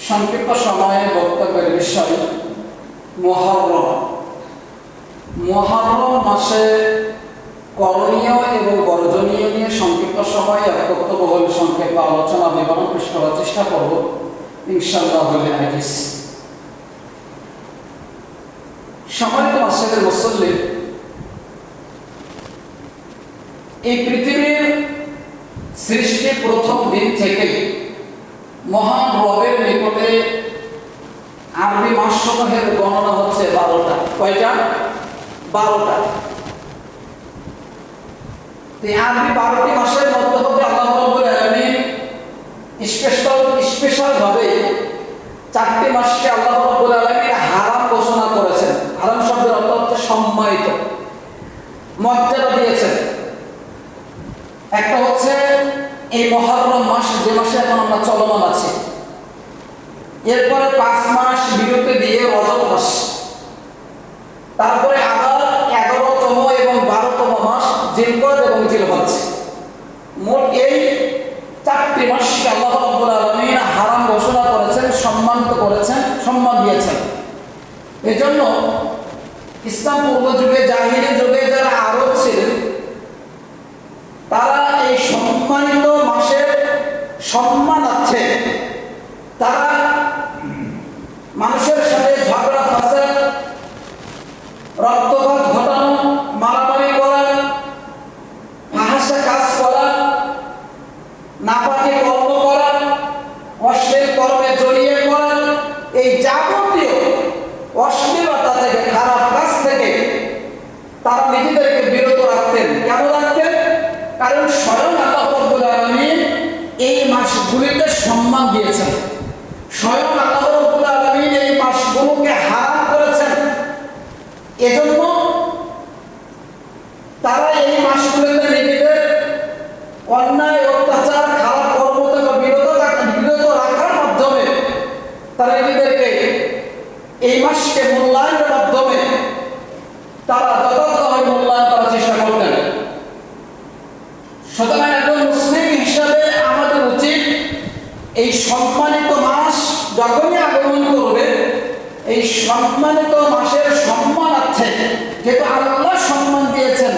সংক্ষিপ্ত সময়ে বক্তব্যের বিষয় মুহররম। মুহররম মাসে করণীয় এবং বর্জনীয় নিয়ে সংক্ষিপ্ত সময়ে বক্তব্যবহুল সংক্ষেপ আলোচনা বিবরণ পেশ করার চেষ্টা করব ইনশাআল্লাহ। সম্মানিত মাসের মুসল্লি, এই পৃথিবীর সৃষ্টির প্রথম দিন থেকে মহান রবের নিকটে আরবি মাসসমূহের গণনা হচ্ছে 12টা। কয়টা? 12টা। আরবি 12টি মাসের মধ্যে হতে আল্লাহ রাব্বুল আলামিন স্পেশাল ভাবে 4টি মাসকে আল্লাহ রাব্বুল আলামিন হারাম ঘোষণা করেছেন। হারাম শব্দের অর্থ হচ্ছে সম্মানিত, মর্যাদা দিয়েছেন। একটা হচ্ছে এই মুহররম মাস, যে মাসে এখন আমরা চলমান আছি। এরপরে 5 মাস বিরতি দিয়ে রজব মাস, তারপরে আবার 11তম এবং 12তম মাস জিলকদ এবং জিলহজ। মোট এই 4টি মাসকে আল্লাহ রাব্বুল আলামিন হারাম ঘোষণা করেছেন, সম্মানিত করেছেন, সম্মান দিয়েছেন। এজন্য ইসলাম পূর্ব যুগে, জাহিলি যুগে যারা আরব ছিলেন, তারা এই সম্মানিত মাসের সম্মানার্থে তারা মানুষের সাথে ঝগড়া ফাসাদ, রক্তপাত ঘটানো, মারামারি করা, ফাহাশা কাজ করা, নাপাকি কর্ম করা, অশ্লীল কর্মে জড়িয়ে পড়া, এই যাবতীয় অশ্লীলতা থেকে, খারাপ কাজ থেকে তারা নিজেদেরকে বিরত রাখতেন। কেন রাখতেন? কারণ স্বয়ং আল্লাহ রাব্বুল আলামিন এই মাসগুলিতে সম্মান দিয়েছেন। স্বয়ং আল্লাহ রাব্বুল আলামিন এই মাসগুলোকে হারাম করেছেন। এজন্য তারা এই মাসগুলিতে নিজেদের অন্যায়, অত্যাচার, খারাপ কর্ম থেকে বিরত রাখার মাধ্যমে তারা নিজেদেরকে এই মাসকে মূল্যায়নের মাধ্যমে তারা যথাযথভাবে মূল্যায়ন করার চেষ্টা করতেন। সুতরাং একজন মুসলিম হিসাবে আমাদের উচিত এই সম্মানিত মাস যখনই আগমন করবে, এই সম্মানিত মাসের সম্মানার্থে, যেহেতু আল্লাহ সম্মান দিয়েছেন,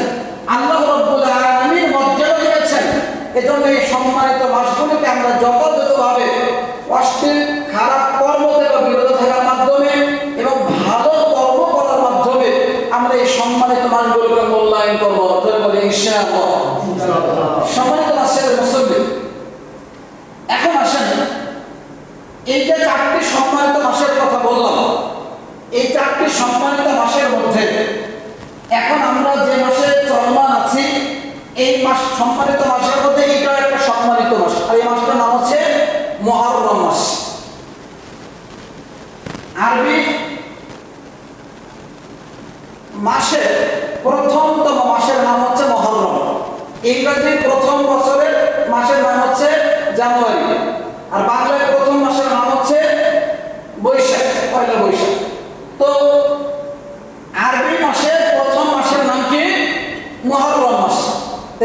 আল্লাহ রাব্বুল আলামিন মর্যাদা দিয়েছেন, এজন্য এই সম্মানিত মাসগুলোকে আমরা যথাযথভাবে অশ্লীল খারাপ কর্ম থেকে বিরত থাকার মাধ্যমে এবং ভালো কর্ম করার মাধ্যমে আমরা এই সম্মানিত মাসগুলোকে মূল্যায়ন করবো ইনশাআল্লাহ। সম্মানিত মাসের মুসল্লি, এখন আসেন এই যে 4টি সম্মানিত মাসের কথা বললাম, এই 4টি সম্মানিত মাসের মধ্যে এখন আমরা যে মাসে চলমান আছি, এই মাস সম্মানিত মাসের মধ্যে এটা একটা সম্মানিত মাস, আর এই মাসটার নাম হচ্ছে মুহররম মাস। আরবি মাসের প্রথমতম মাসের নাম হচ্ছে মুহররম। ইংরেজি প্রথম বছরের মাসের নাম হচ্ছে জানুয়ারি, আর বাংলায় প্রথম মাসের নাম হচ্ছে বৈশাখ, পয়লা বৈশাখ। তো আরবি মাসের প্রথম মাসের নাম কি? মুহররম মাস।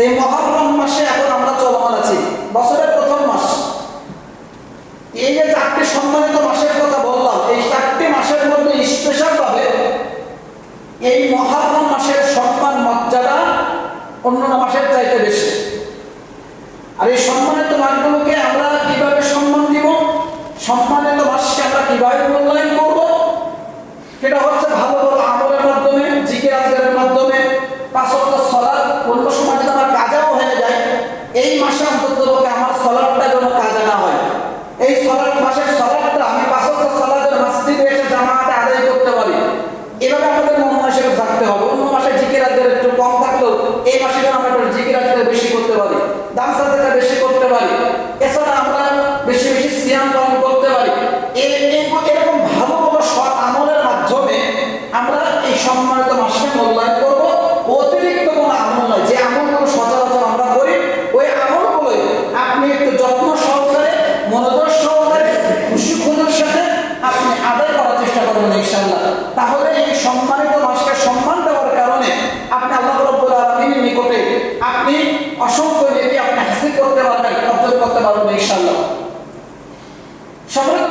এই মুহররম মাসে এখন আমরা চলমান আছি, বছরের প্রথম মাস। এই যে 4টি সম্মানিত মাসের কথা বললাম, এই 4টি মাসের মধ্যে স্পেশাল ভাবে এই মুহররম মাসের সম্মান মর্যাদা অন্যান্য মাসের চাইতে বেশি। আর এই সম্মানিত মাসগুলোকে আমরা কিভাবে সম্মান দিব, সম্মানিত মাসকে আমরা কিভাবে মূল্যায়ন করব, সেটা হচ্ছে ভালো ভালো আমলের মাধ্যমে, জিকির আজকারের মাধ্যমে, 5 ওয়াক্ত সালাত। অন্য সময় যদি আমার কাজাও হয়ে যায়, এই মাসে অন্তত আমার সালাতটা যেন কাজা না হয়। এই মাসের সালাতটা আমি 5 ওয়াক্ত সালাতের মসজিদে এসে জামাতে আদায় করতে পারি, এভাবে আমাদের মন মাসে থাকতে হবে। অন্য মাসে জিকির আজকার একটু কম থাকলেও এই মাসে যেন আমরা জিকির আজকার বেশি করতে পারি, দান সাদাকা বেশি করতে পারি, এছাড়া আমরা বেশি বেশি সিয়াম পালন করতে পারি। এরকম ভালো ভালো সৎ আমলের মাধ্যমে আমরা এই সম্মানিত মাসকে মূল্যায়ন করব। অতিরিক্ত কোনো আমল নয়, যে আমলগুলো সচরাচর আমরা করি ওই আমলগুলোই আপনি একটু যত্ন সহকারে, মনোযোগ সহকারে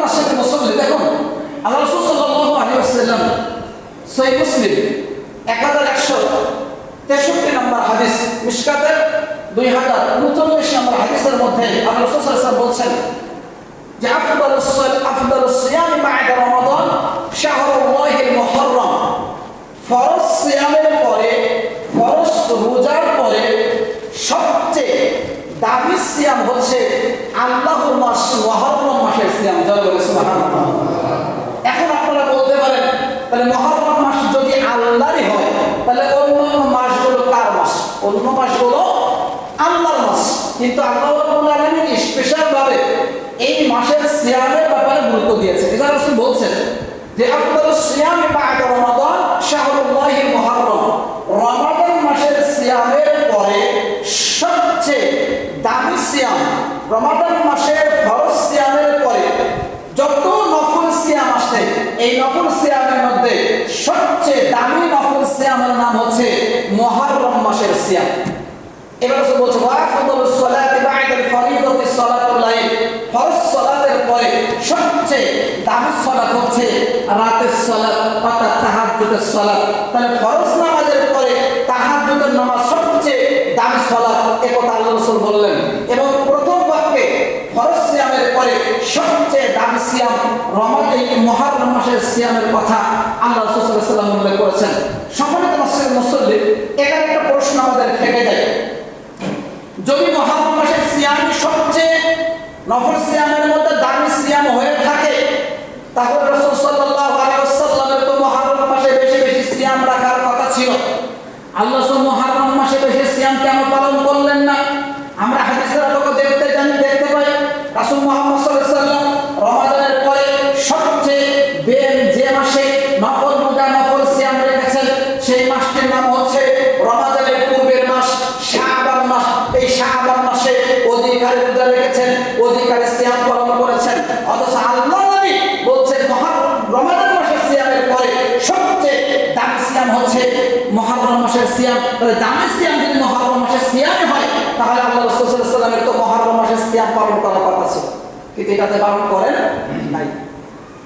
মাসের মুসল্লি দেখুন আল্লাহ রাসূল সাল্লাল্লাহু আলাইহি ওয়াসাল্লাম সহিহ মুসলিম 1163 নম্বর হাদিস, মিশকাতের 2039 নম্বর হাদিসের মধ্যে আল্লাহ রাসূল সাল্লাল্লাহু আলাইহি ওয়াসাল্লাম বলছেন যে আফদালুস সিয়াম বা'দা রমাদান শাহরুল্লাহিল মুহররম। ফরজ সিয়ামের পরে, ফরজ রোজার পরে সবচেয়ে দামি সিয়াম হচ্ছে আল্লাহর মাস মুহররম মাসের সিয়াম। সুবহানাল্লাহ। এখন আপনারা বলতে পারেন তাহলে মুহররম মাস যদি আল্লাহরই হয় তাহলে অন্য মাসগুলো কার মাস? অন্য মাসগুলো আল্লাহর মাস, কিন্তু আল্লাহ রাব্বুল আলামিন স্পেশাল ভাবে এই মাসের সিয়ামের ব্যাপারে গুরুত্ব দিয়েছে। এটা রাসূল বলছেন যে আফদালুস সিয়াম বা'দা রমাদান শাহরুল্লাহিল মুহররম। রমাদান মাসের সিয়ামের পরে সবচেয়ে দামি সিয়াম, রমাদান মাসের ফরজ সিয়ামের পরে যত নফল সিয়াম আসে এই নফল সিয়ামের মধ্যে সবচেয়ে দামি নফল সিয়ামের নাম হচ্ছে মুহররম মাসের সিয়াম। এবার রাসূল বলছে ওয়া আফদালুস সালাতি বা'দাল ফরিদাতি সালাতুল লাইল। ফরজ সালাতের পরে সবচেয়ে দামি সালাত হচ্ছে রাতের সালাত অর্থাৎ তাহাজ্জুদের সালাত। তাহলে ফরজ নামাজের পরে তাহাজ্জুদের নামাজ সবচেয়ে দামি সালাত, একথা আল্লাহ রাসূল বললেন। এবং প্রথম বাক্যে ফরজ সিয়ামের পরে সবচেয়ে দামি সিয়াম রমাদান মুহররম মাসের সিয়ামের কথা আল্লাহ রাসূল সাল্লাল্লাহু আলাইহি ওয়াসাল্লাম উল্লেখ করেছেন। সম্মানিত মুসল্লি, এখানে একটা প্রশ্ন আমাদের থেকে যায়, যদি মুহররম মাসের সিয়াম সবচেয়ে নফল সিয়ামের মধ্যে দামি সিয়াম হয়ে থাকে তাহলে রাসূল সাল্লাল্লাহু আলাইহি ওয়াসাল্লামের তো মুহররম মাসে বেশি বেশি সিয়াম রাখার কথা ছিল। আল্লাহ রাসূল মুহররম মাসে বেশি সিয়াম কেন পালন করলেন না? আমরা হাদিসের আলোকে দেখতে পাই রাসূল মুহাম্মদ সাল্লাল্লাহু আলাইহি ওয়াসাল্লাম রমাদানের পরে সবচেয়ে যে মাসে নফল রোজা নফল সিয়াম রেখেছেন সেই মাসটির নাম হচ্ছে রমাদানের পূর্বের মাস শাবান মাস। এই শাবান মাসে অধিকারী রোজা রেখেছেন, অধিকারী সিয়াম পালন করেছেন। অথচ আল্লাহ নবী বলছেন রমাদান মাসের সিয়ামের পরে সবচেয়ে দামি সিয়াম হচ্ছে মুহররম মাসের সিয়াম। তাহলে দামি সিয়াম যদি মুহররম মাসের সিয়ামই হয় তাহলে আল্লাহ রাসূল সাল্লাল্লাহু আলাইহি ওয়াসাল্লামের তো মুহররম মাসের সিয়াম পালন করার কথা ছিল, কিন্তু এটাতে পালন করেন নাই।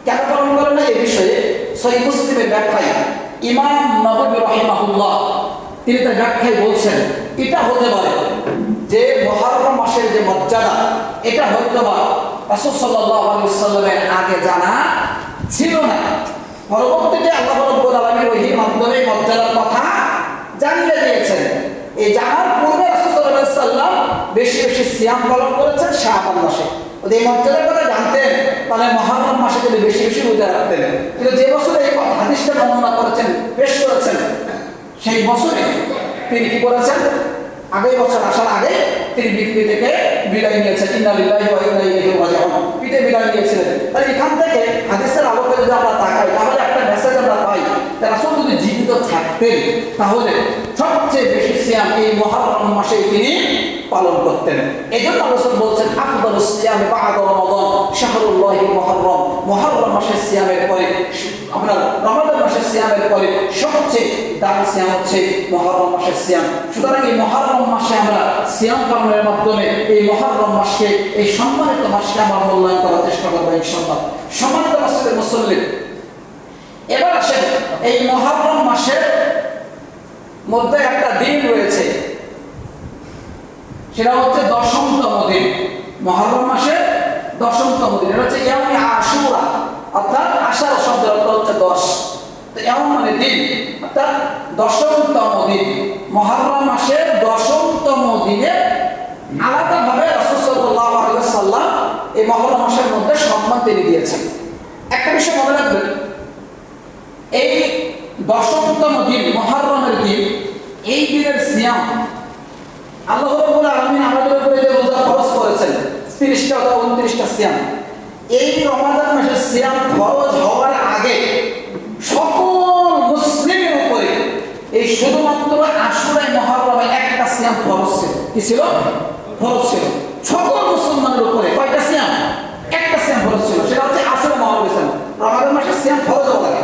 কেন পালন করেন না? এই বিষয়ে সহিহ মুসলিমের ব্যাখ্যায় ইমাম নববী রাহিমাহুল্লাহ তিনি তার ব্যাখ্যায় বলছেন এটা হতে পারে যে মুহররম মাসের যে মর্যাদা এটা হয়তো বা রাসূল সাল্লাল্লাহু আলাইহি ওয়াসাল্লামের আগে জানা ছিল না, পরবর্তীতে আল্লাহ রাব্বুল আলামিন ওহীর মাধ্যমে মর্যাদার কথা জানিয়ে দিয়েছেন। এই জানার পূর্বে রাসূল সাল্লাল্লাহু আলাইহি ওয়াসাল্লাম বেশি বেশি সিয়াম পালন করেছেন শাবান মাসে। যদি এই মর্যাদার কথা জানতেন তাহলে মুহররম মাসে যদি বেশি বেশি রোজা রাখতেন। কিন্তু যে বছরে এই হাদিসটা বর্ণনা করেছেন, পেশ করেছেন, সেই বছরে তিনি কি করেছেন? আগের বছর আসার আগে তিনি পৃথিবী থেকে বিদায় নিয়েছেন। ইন্না লিল্লাহি ওয়া ইন্না ইলাইহি রাজিউন। পৃথিবী বিদায় নিয়েছিলেন। তাহলে এখান থেকে হাদিসের আলোকে যদি আমরা তাকাই তাহলে একটা মেসেজ আমরা পাই যে রাসূল যদি জীবিত থাকতেন তাহলে সবচেয়ে বেশি সিয়াম এই মুহররম মাসে তিনি পালন করতেন। এজন্য রাসূল বলছেন আফদালুস সিয়াম বা'দা রমাদান শাহরুল্লাহিল মুহররম। মুহররম মাসের সিয়ামের পরে আপনার রমাদান মাসের সিয়ামের পরে সবচেয়ে দামি সিয়াম হচ্ছে মুহররম মাসের সিয়াম। সুতরাং এই মুহররম মাসে আমরা সিয়াম পালনের মাধ্যমে এই মুহররম মাসকে, এই সম্মানিত মাসকে আমরা মূল্যায়ন করার চেষ্টা করবো ইনশাআল্লাহ। সম্মানিত মাসের মুসল্লি, এবার আসেন এই মুহররম মাসের মধ্যে একটা দিন রয়েছে, সেটা হচ্ছে 10তম দিন। মুহররম মাসের 10তম দিন, এটা হচ্ছে ইয়াউমে আশুরা, অর্থাৎ আশারা শব্দের অর্থ হচ্ছে 10। তো ইয়াউম মানে দিন, অর্থাৎ 10তম দিন। মুহররম মাসের 10তম দিনে আলাদাভাবে রাসূল সাল্লাল্লাহু আলাইহি ওয়াসাল্লাম এই মুহররম মাসের মধ্যে সম্মান তিনি দিয়েছেন। একটা বিষয় মনে রাখবেন, এই 10তম দিন মুহররমের দিন, এই দিনের সিয়াম আল্লাহ রাব্বুল আলামিন আমাদের উপরে যে রোজা ফরজ করেছেন 30টা অথবা 29টা সিয়াম, এই রমাদান মাসের সিয়াম ফরজ হওয়ার আগে সকল মুসলিমের উপরে এই শুধুমাত্র আশুরায় মুহররমে একটা সিয়াম ফরজ ছিল। কি ছিল? ফরজ ছিল সকল মুসলমানের উপরে। কয়টা সিয়াম? একটা সিয়াম ফরজ ছিল, সেটা হচ্ছে আশুরা মুহররম সিয়াম। রমাদান মাসের সিয়াম ফরজ হওয়ার আগে,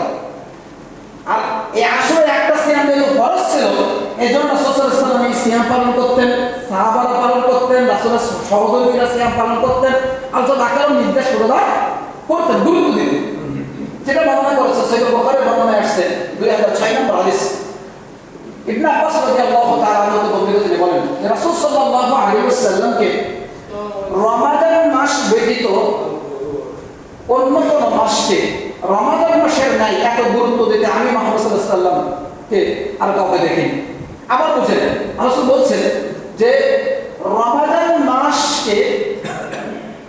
আর এই আশুরায় একটা সিয়াম যেহেতু ফরজ ছিল এজন্য রাসূল সাল্লাল্লাহু আলাইহি ওয়াসাল্লাম এই সিয়াম পালন করতেন, সাহাবারা পালন করতেন, রাসূলের সহযোগীরা সিয়াম পালন করতেন। আল্লাহ তাআলা নির্দেশ করে করতেন, গুরুত্ব দিতেন। যেটা বর্ণনা করেছে সহিহ বুখারীর বর্ণনায় আসছে 2006 নম্বর হাদিস। ইবনে আব্বাস রাদিয়াল্লাহু তাআলা আনহু বর্ণিত তিনি বলেন যে রাসূল সাল্লাল্লাহু আলাইহি ওয়াসাল্লামকে রমাদান মাস ব্যতীত অন্য কোন মাসকে রমাদান মাসের নাই এত গুরুত্ব দিতে আমি মুহাম্মদ সাল্লাল্লাহু আলাইহি ওয়াসাল্লামকে আর কাউকে দেখিনি। আবার বুঝেন রাসূল বলছেন যে রমাদান মাসকে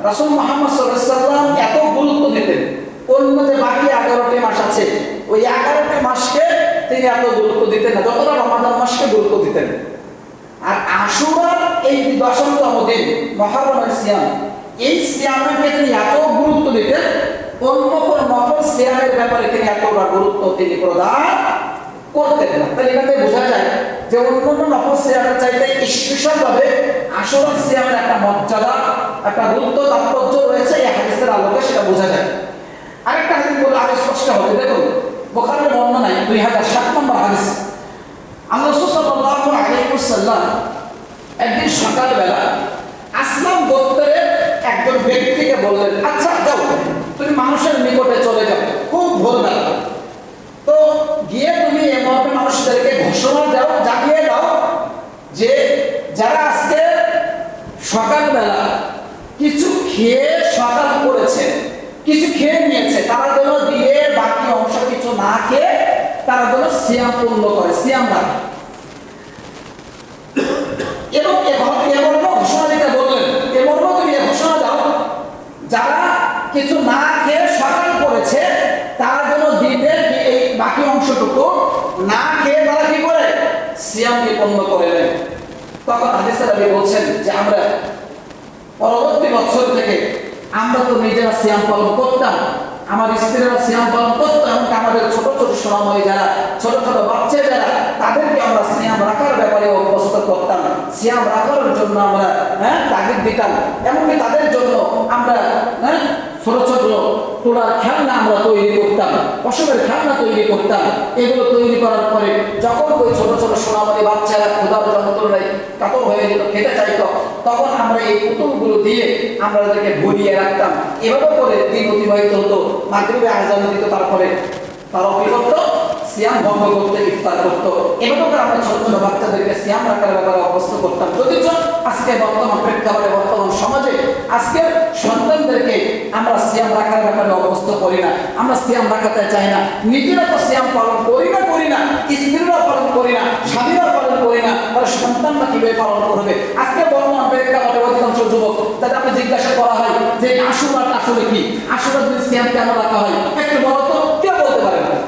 রাসূল মুহাম্মদ সাল্লাল্লাহু আলাইহি ওয়াসাল্লাম এত গুরুত্ব দিতেন, অন্য যে বাকি 11টি মাস আছে ওই 11টি মাসকে তিনি এত গুরুত্ব দিতেন না যতটা রমাদান মাসকে গুরুত্ব দিতেন। আর আশুরার এই 10তম দিন মুহররমের সিয়াম, এই সিয়ামকে তিনি এত গুরুত্ব দিতেন, অন্য কোন নফল সিয়ামের ব্যাপারে তিনি এতটা গুরুত্ব তিনি প্রদান করতেন না। তাহলে এখান থেকে বোঝা যায় যে অন্যান্য নফল সিয়ামের চাইতে স্পেশালভাবে আশুরার সিয়ামের একটা মর্যাদা, একটা গুরুত্ব, তাৎপর্য রয়েছে এই হাদিসের আলোকে সেটা বোঝা যায়। আরেকটা হাদিস বলে আরো স্পষ্ট হবে। দেখুন বুখারীর বর্ণনায় 2007 নম্বর হাদিস, আল্লাহ রাসূল সাল্লাল্লাহু আলাইহি ওয়াসাল্লাম একদিন সকালবেলা আসলাম গোত্রের একজন ব্যক্তিকে বললেন, আচ্ছা যাও তুমি মানুষের নিকটে চলে যাও খুব ভোরবেলা, তো গিয়ে তুমি এমন মানুষদেরকে ঘোষণা দাও, জানিয়ে দাও যে যারা আজকে সকালবেলা কিছু খেয়ে সকাল করেছে, কিছু খেয়ে নিয়েছে, তারা যেন দিয়ে বাকি অংশ কিছু না খেয়ে তারা যেন সিয়াম পূর্ণ করে, সিয়াম রাখে। এবং এমন ঘোষণা দিতে বললেন, এমন তুমি ঘোষণা দাও যারা কিছু না খেয়ে সকাল করেছে তারা যেন দিনের এই বাকি অংশটুকু না খেয়ে তারা কি করে সিয়ামকে পূর্ণ করে নেয়। তখন হাদিসের রাবী বলছেন যে আমরা পরবর্তী বছর থেকে আমরা তো নিজেরা সিয়াম পালন করতাম, আমার স্ত্রীরা সিয়াম পালন করতো, এবং আমাদের ছোট ছোট সোনামণি যারা, ছোট ছোট বাচ্চা যারা, তাদেরকে আমরা সিয়াম রাখার ব্যাপারে অভ্যস্ত করতাম, সিয়াম রাখার জন্য আমরা তাগিদ দিতাম। এমনকি তাদের জন্য আমরা ছোট ছোট তোলার খেলনা আমরা তৈরি করতাম, পশমের খেলনা তৈরি করতাম। এগুলো তৈরি করার পরে যখন ওই ছোট ছোট সোনামণি বাচ্চারা ক্ষুধার যন্ত্রণায় কাতর হয়ে যেত, খেতে চাইতো, তখন আমরা এই পুতুলগুলো দিয়ে আমরা তাদেরকে ভরিয়ে রাখতাম। এভাবে করে দিন অতিবাহিত হতো। মাগরিবে আযান দিত, তারপরে তারা কি করতো সিয়াম ভঙ্গ করতে ইফতার করতো। এভাবে করে আমরা ছোট ছোট বাচ্চাদেরকে সিয়াম রাখার ব্যাপারে অভ্যস্ত করতাম। যদিও আজকে বর্তমান প্রেক্ষাপটে বর্তমান সমাজে আজকের সন্তানদেরকে আমরা সিয়াম রাখার ব্যাপারে অভ্যস্ত করি না, আমরা সিয়াম রাখাতে চাই না। নিজেরা তো সিয়াম পালন করি না, স্ত্রীরা পালন করি না, স্বামীরা পালন করি না, তাহলে সন্তানরা কিভাবে পালন করবে? আজকে বর্তমান প্রেক্ষাপটে অধিকাংশ যুবক তাদের আপনি জিজ্ঞাসা করা হয় যে আশুরাটা আসলে কি, আশুরার দিন সিয়াম কেন রাখা হয়, একটু বলো তো, কেউ বলতে পারে না।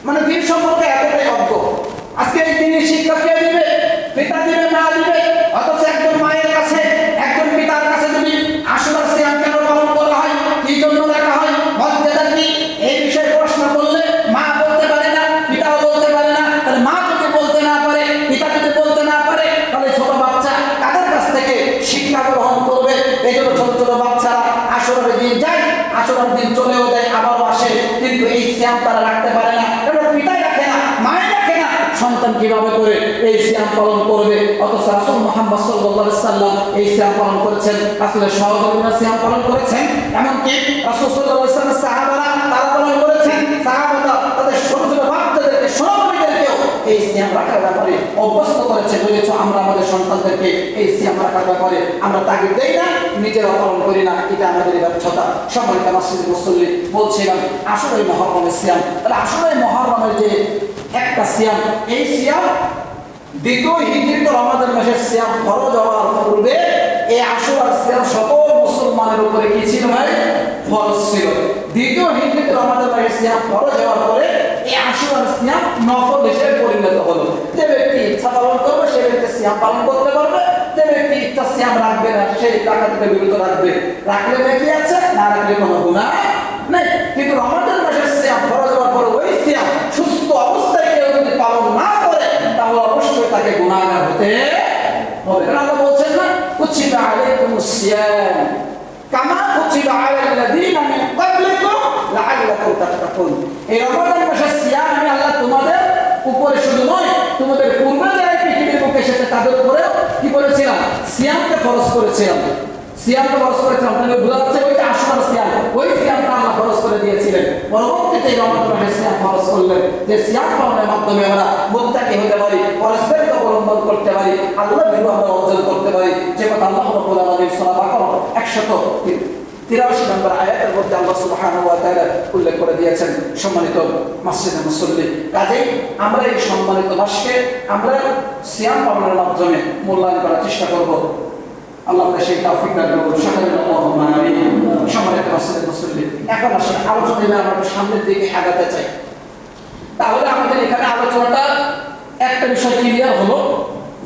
মানে দিন সম্পর্কে এতটাই অজ্ঞ। আজকে এই দিনের শিক্ষা কে দিবে? পিতা দিবে, মা দিবে। অথচ একজন মায়ের কাছে, একজন পিতার কাছে যদি আশুরার সিয়াম কেন পালন করা হয়, কি জন্য রাখা হয়, মর্যাদা কি, এই বিষয়ে প্রশ্ন করলে মা বলতে পারে না, পিতাও বলতে পারে না। তাহলে মা যদি বলতে না পারে, পিতা যদি বলতে না পারে, তাহলে ছোট বাচ্চা কাদের কাছ থেকে শিক্ষা গ্রহণ করবে? এই জন্য ছোট ছোট বাচ্চারা আশুরার দিন যায়, আশুরার দিন চলেও যায়, আবারও আসে, কিন্তু এই সিয়াম তারা রাখতে পারে না। পিতাই রাখে না, মায়ের রাখে না, সন্তান কিভাবে করে এই সিয়াম পালন করবে? অথচ রাসূল মুহাম্মদ সাল্লাল্লাহু আলাইহি ওয়াসাল্লাম এই সিয়াম পালন করেছেন, রাসূলের সহধর্মীরা সিয়াম পালন করেছেন, এমনকি রাসূল সাল্লাল্লাহু আলাইহি ওয়াসাল্লামের সাহাবারা তারা পালন করেছেন। সাহাবারা তাদের ছোট ছোট বাচ্চাদেরকে, সোনামণিদেরকেও এই সিয়াম রাখার ব্যাপারে অভ্যস্ত করেছে। বুঝেছ, আমরা আমাদের সন্তানদেরকে এই সিয়াম রাখার ব্যাপারে আমরা তাগিদ দেই না, নিজেরা পালন করি না, এটা আমাদের ব্যর্থতা। সম্মানিত মসজিদের মুসল্লি, বলছিলাম আসলে মুহররমের সিয়াম। তাহলে আসলে মুহররমের যে একটা সিয়াম, এই সিয়াম দ্বিতীয় হিজরিত রমাদান মাসের সিয়াম ফরজ হওয়ার পূর্বে এই আশুরার সিয়াম সকল মুসলমানের উপরে কি ছিল ভাই? ফরজ ছিল। দ্বিতীয় হিজরিত রমাদান মাসের সিয়াম ফরজ হওয়ার পরে এই আশুরার সিয়াম নফল হিসেবে পরিণত হলো। যে ব্যক্তি ইচ্ছা পালন করবে সে ব্যক্তি সিয়াম পালন করতে পারবে, যে ব্যক্তি ইচ্ছা সিয়াম রাখবে না সে টাকা থেকে বিরত রাখবে। রাখলে নাকি আছে, না রাখলে কোনো গুনাহ নেই। কিন্তু রমাদান মাসের সিয়াম ফরজ হওয়ার পরে ওই সিয়াম সুস্থ অবস্থায় কেউ যদি পালন না করে তাহলে অবশ্যই তাকে গুনাহগার হতে হবে। কারণ আল্লাহ বলছেন না, কুতিবা আলাইকুমুস সিয়াম কামা কুতিবা আলাল্লাযীনা মিন ক্বাবলিকুম লাআল্লাকুম তাত্তাকুন। এই রমাদান মাসের সিয়াম আমি আল্লাহ তোমাদের উপরে শুধু নয়, তোমাদের পূর্বে যারা পৃথিবীর বুকে এসেছে তাদের উপরে কি করেছিলাম? সিয়ামকে ফরজ করেছিলাম। সিয়ামকে ফরজ করেছিলাম। তাহলে বোঝা যাচ্ছে ওই যে আশুরার সিয়াম, ওই এই রমাদান মাসে সিয়াম ফরজ করলেন, যে সিয়াম পালনের মাধ্যমে আমরা মুত্তাকি হতে পারি, পরস্পরকে অবলম্বন করতে পারি, আল্লাহর বিরুদ্ধে আমরা অর্জন করতে পারি। যে কথা আল্লাহ রাব্বুল আলামিন সূরা বাকারা 183 নম্বর আয়াতের মধ্যে আল্লাহ সুবহানাহু ওয়া তাআলা উল্লেখ করে দিয়েছেন। সম্মানিত মসজিদের মুসল্লি, কাজেই আমরা এই সম্মানিত মাসকে আমরা সিয়াম পালনের মাধ্যমে মূল্যায়ন করার চেষ্টা করব। আল্লাহ সেই তৌফিক দান করুন। সকলে আল্লাহুম্মা আমিন। সম্মানিত মসজিদের মুসল্লি, এখন আসলে আলোচনায় আমরা সামনের দিকে আগাতে চাই। তাহলে আমাদের এখানে আলোচনাটা একটা বিষয় ক্লিয়ার হলো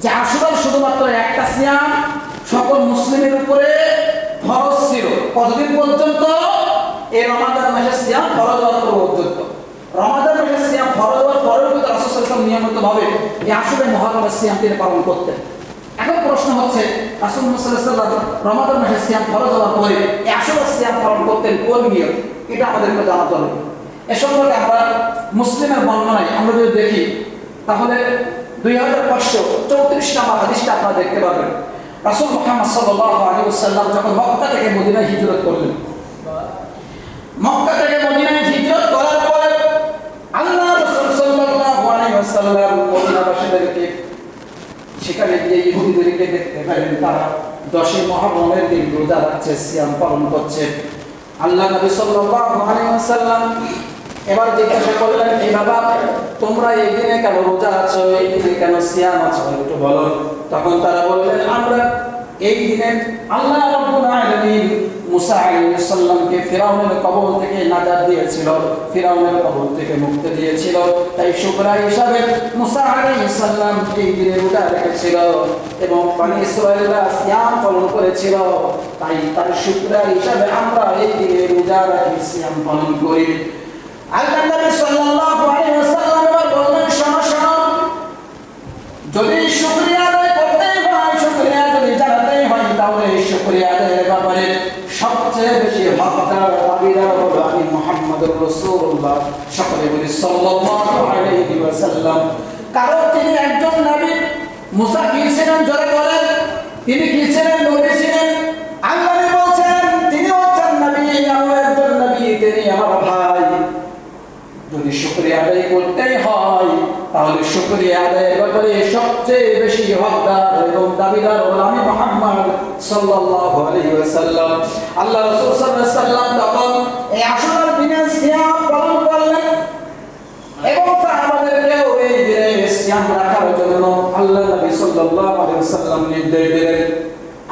যে আশুরার শুধুমাত্র একটা সিয়াম সকল মুসলিমের উপরে ফরজ ছিল। কতদিন পর্যন্ত? এই রমাদান মাসের সিয়াম ফরজ হওয়ার পর্যন্ত। রমাদান মাসের সিয়াম ফরজ হওয়ার পরেও কিন্তু রাসূল সাল্লাল্লাহু আলাইহি ওয়াসাল্লাম নিয়মিতভাবে এই আশুরা মুহররমের সিয়াম তিনি পালন করতেন। এখন প্রশ্ন হচ্ছে, রাসূল সাল্লাল্লাহু আলাইহি ওয়াসাল্লাম রমাদান মাসের সিয়াম ফরজ হওয়ার পরে এই আশুরা সিয়াম পালন করতেন কোন নিয়ম? এটা আমাদেরকে জানা দরকার। এ সম্পর্কে আমরা মুসলিমের বর্ণনায় আমরা যদি দেখি তাহলে 2534 নম্বর হাদিসটা আপনারা দেখতে পাবেন। রাসূল মুহাম্মদ সাল্লাল্লাহু আলাইহি ওয়াসাল্লাম যখন মক্কা থেকে মদিনায় হিজরত করলেন, মক্কা থেকে মদিনায় হিজরত করার পরে আল্লাহ রাসূল সাল্লাল্লাহু আলাইহি ওয়াসাল্লাম মদিনাবাসীদেরকে সেখানে গিয়ে ইহুদিদেরকে দেখতে পেলেন তারা 10 মুহররমের দিন রোজা রাখছে, সিয়াম পালন করছে। আল্লাহ নবী সাল্লাল্লাহু আলাইহি ওয়াসাল্লাম এবার জিজ্ঞাসা করলেন, এই বাবা তোমরা এই দিনে কেন রোজা আছো, এই দিনে কেন সিয়াম আছো, একটু বলো। তখন তারা বললেন, আমরা এই দিনে আল্লাহ রাব্বুল আলামিন মুসা আলাইহিস সালামকে ফিরাউনের কবল থেকে নাজাত দিয়েছিল, ফিরাউনের কবল থেকে মুক্তি দিয়েছিল, তাই শুকরিয়া হিসাবে মুসা আলাইহিস সালাম এই দিনে রোজা রেখেছিল এবং বনী ইসরাঈলরা সিয়াম পালন করেছিল, তাই তার শুকরিয়া হিসাবে আমরা এই দিনে রোজা রাখি, সিয়াম পালন করি। আল্লাহ নবী সাল্লাল্লাহু আলাইহি ওয়াসাল্লাম বললেন, শোনো শোনো, যদি শুকরিয়া আদায় করতে হয়, শুকরিয়া যদি জানাতে হয়, তাহলে শুকরিয়া আদায়ের ব্যাপারে সবচেয়ে বেশি হকদার দাবিদার হলো আমি মুহাম্মদুর রাসূলুল্লাহ। সকলে বলি সাল্লাল্লাহু আলাইহি ওয়াসাল্লাম। কারণ তিনি একজন নবী। মুসা কি ছিলেন? জোরে বলেন। তিনি কি ছিলেন? নবী ছিলেন। আল্লাহ বলছেন তিনি হচ্ছেন নবী, আমি একজন নবী, তিনি আমার ভাই। যদি শুকরিয়া আদায় করতেই হয় তাহলে শুকরিয়া আদায়ের ব্যাপারে সবচেয়ে বেশি হকদার এবং দাবিদার হলো আমি মুহাম্মদ সাল্লাল্লাহু আলাইহি ওয়াসাল্লাম। আল্লাহ রাসূল সাল্লাল্লাহু আলাইহি ওয়াসাল্লাম তখন এই আশুরার দিনে সিয়াম পালন করলেন এবং সাহাবাদেরকেও এই দিনে সিয়াম রাখার জন্য আল্লাহ নবী সাল্লাল্লাহু আলাইহি ওয়াসাল্লাম নির্দেশ দিলেন।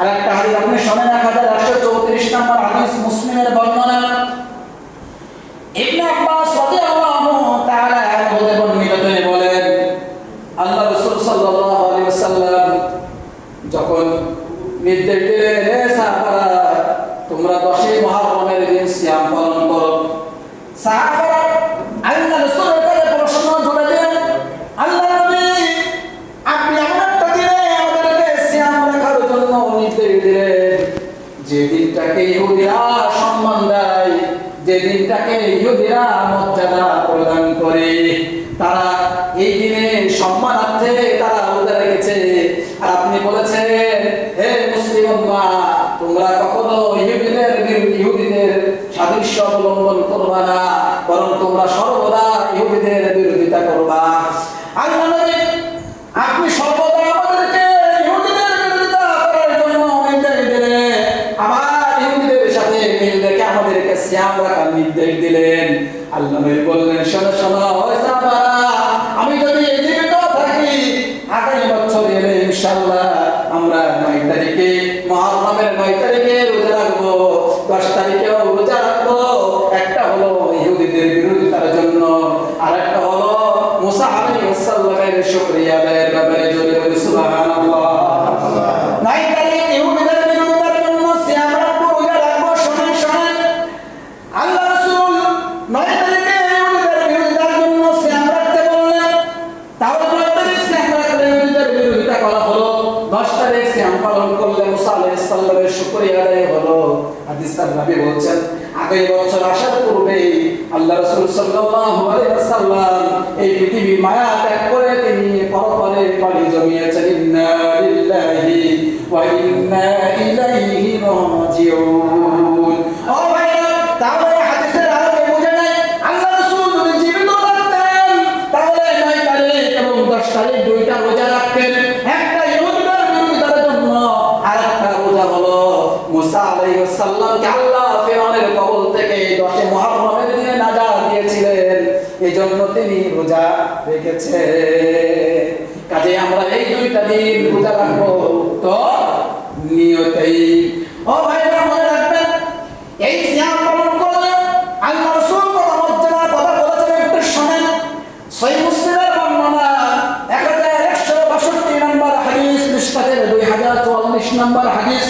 আরেকটা হাদিস আপনি শুনে রাখা যায়, 134 নম্বর হাদিস, মুসলিমের বর্ণনা। ইবনে আব্বাস রাদিয়াল্লাহু তাআলা আনহু বর্ণিত তিনি বলেন, আল্লাহ রাসূল সাল্লাল্লাহু আলাইহি ওয়াসাল্লাম যখন নির্দেশ দিলেন, হে সাহাবারা তোমরা 10 মুহররমের দিন সিয়াম পালন করো, সাহাবারা আল্লাহ রাসূলের কাছে প্রশ্ন জুড়ে দিলেন, আল্লাহ নবী আপনি এমন একটা দিনে আমাদেরকে সিয়াম রাখার জন্য নির্দেশ দিলেন যে দিনটাকে ইহুদিরা সম্মান দেয়, যে দিনটাকে ইহুদিরা মর্যাদা প্রদান করে, তারা এই দিনে সম্মানার্থে তারা রোজা রেখেছে। আর আপনি বলেছেন, হে মুসলিম উম্মাহ তোমরা কখনো ইহুদিদের সাদৃশ্য অবলম্বন করবা না, বরং তোমরা সর্বদা ইহুদিদের বিরোধিতা করবা। আল্লাহ নবী আপনি সর্বদা আমাদেরকে ইহুদিদের বিরোধিতা করার জন্য নির্দেশ দিলেন, আবার ইহুদিদের সাথে মিল রেখে আমাদেরকে সিয়াম রাখার নির্দেশ দিলেন। আল্লাহ নবী বললেন, শোনো শোনো ওই সাহাবারা, আমি যদি জীবিত থাকি আগামী বছর এলে ইনশাআল্লাহ আমরা 9 তারিখে মুহররমের 9 তারিখে রোজা রাখবো, 10 তারিখেও রোজা রাখবো। একটা হলো ইহুদিদের বিরোধিতার জন্য, আর একটা হলো মুসা আলাইহিস সালামের শুকরিয়া আদায়ের ব্যাপারে। জোরে বলি সুবহানাল্লাহ। 9 তারিখ ইহুদিদের বিরোধিতার জন্য সিয়াম রাখবো, রোজা রাখবো। শুনেন শুনেন, আল্লাহ রাসূল 9 তারিখে ইহুদিদের বিরোধিতার জন্য সিয়াম রাখতে বললেন। তাহলে 9 তারিখ সিয়াম রাখলে ইহুদিদের বিরোধিতা করা হলো, 10 তারিখ সিয়াম পালন করলে মুসা আলাইহিস সালামের শুকরিয়া আদায় হলো। হাদিসের নবী বলছেন, আগামী বছর আসার পূর্বে আল্লাহ রাসূল সাল্লাল্লাহু আলাইহি ওয়াসাল্লাম এই পৃথিবীর মায়া ত্যাগ করে তিনি পরপারে পাড়ি জমিয়েছেন। ইন্না লিল্লাহি ওয়া ইন্না ইলাইহি রাজিউন। ও ভাইরা, তাহলে হাদিসের আলোকে বুঝে নাই আল্লাহ রাসূল জন্য তিনি রোজা রেখেছে। কাজে আমরা এই দুইটা দিন রোজা রাখবো তো নিয়তেই। ও ভাইরা মনে রাখবেন, এই সিয়াম পালন করলে আল্লাহ রাসূল কত মর্যাদার কথা বলেছেন একটু শুনেন। সহিহ মুসলিমের বর্ণনা 1162 নম্বর হাদিস, মিশকাতের 2044 নম্বর হাদিস।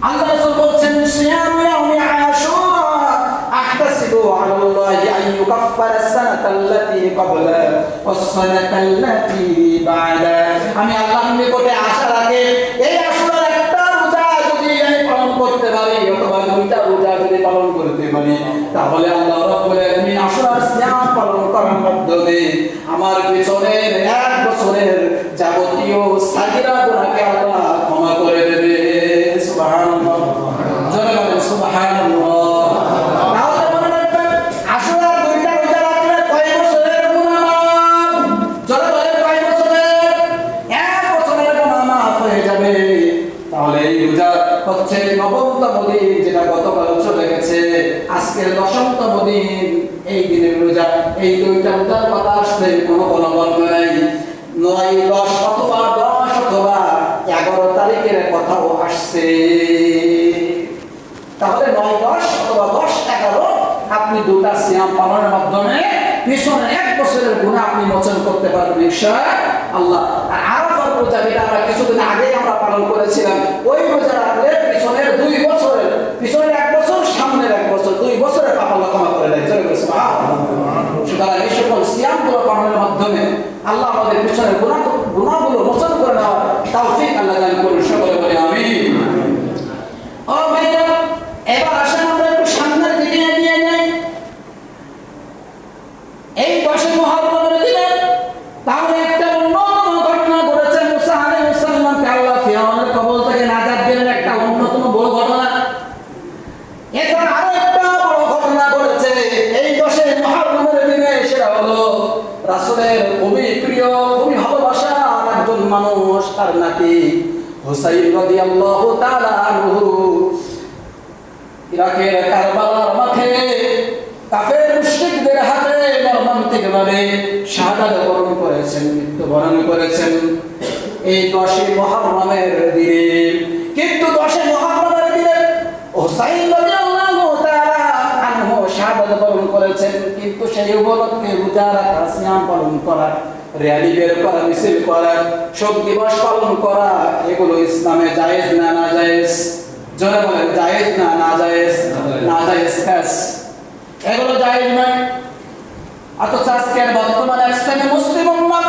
আল্লাহ রাসূল বলেছেন, সিয়াম ইয়াউমি আশুরা আহতাসিবু আলাল্লাহি আন ইউকাফফিরা আস-সানাতাল্লাতী ক্বাবলা ওয়াস-সানাতাল্লাতী বা'দা। আমি আল্লাহর নিকটে আশা রাখি এই আশুরার একটা রোজা যদি আমি পালন করতে পারি অথবা দুইটা রোজা যদি পালন করতে পারি, তাহলে আল্লাহ রাব্বুল আলামিন আশুরার সিয়াম পালন করার মাধ্যমে আমার পিছনের 1 বছরের যাবতীয় সাগীরা গুনাহকে আল্লাহ ক্ষমা করে দেবে। সুবহানাল্লাহ, জোরে বলেন সুবহানাল্লাহ। তাহলে মনে রাখবেন, আশুরার দুইটা রোজা রাখলে কয় বছরের গুনাহ মাফ? জোরে বলেন কয় বছরের? 1 বছরের গুনাহ মাফ হয়ে যাবে। তাহলে এই রোজা হচ্ছে 9তম দিন, যেটা গতকাল চলে গেছে। আজকের 10তম দিন, এই দিনের রোজা। এই দুইটা রোজার কথা আসছে, কোনো বর্ণনা নাই। 9, 10 অথবা 10 অথবা 11 তারিখের কথাও আসছে। তাহলে 9, 10 অথবা 10, 11 আপনি দুটা সিয়াম পালনের মাধ্যমে পিছনে 1 বছরের গুনাহ আপনি মোচন করতে পারবেন ইনশাআল্লাহ। আর আরাফার রোজা, যেটা আমরা কিছুদিন আগে আমরা পালন করেছিলাম, ওই রোজা রাখলে পিছনের 2 বছরের, পিছনের 1 বছর, সামনের 1 বছর, 2 বছরের পাপ আল্লাহ ক্ষমা করে দেয়। জোরে বলেন সুবহানাল্লাহ। সুতরাং এই সকল সিয়ামগুলো পালনের মাধ্যমে আল্লাহ আমাদের পিছনের গুনাহগুলো মোচন করে নেওয়ার তৌফিক আল্লাহ দান করুন। সকলে বলি আমিন। ও ভাইরা, এবার আসেন আমরা একটু সামনের দিকে এগিয়ে যাই। এই 10 মুহররমের দিনে তাহলে একটা অন্যতম ঘটনা ঘটেছে। মুসা আলাইহিস সালামকে আল্লাহ ফিরআউনের কবল থেকে নাজাত দিলেন, একটা অন্যতম বড় ঘটনা। এছাড়া আরো একটা বড় ঘটনা ঘটেছে এই 10 মুহররমের দিনে, সেটা হলো রাসূলের খুবই প্রিয়, খুবই ভালোবাসার একজন মানুষ, তার নাতি হুসাইন রাদিয়াল্লাহু তাআলা আনহু ইরাকের কারবালার মাঠে কাফের মুশরিকদের হাতে মর্মান্তিকভাবে শাহাদাত বরণ করেছেন, মৃত্যুবরণ করেছেন এই 10 মুহররমের দিনে। কিন্তু 10 মুহররমের দিনে হুসাইন রাদিয়াল্লাহু তাআলা আনহু শাহাদাত বরণ করেছেন, কিন্তু সেই উপলক্ষে রোজা রাখা, সিয়াম পালন করা, র্যালি বের করা, মিছিল করা, শোক দিবস পালন করা, এগুলো ইসলামে জায়েজ না নাজায়েজ? জোরে বলেন, জায়েজ না নাজায়েজ? নাজায়েজ কাজ, এগুলো জায়েজ নয়। অথচ আজকের বর্তমানে এক শ্রেণীর মুসলিম উম্মাহ,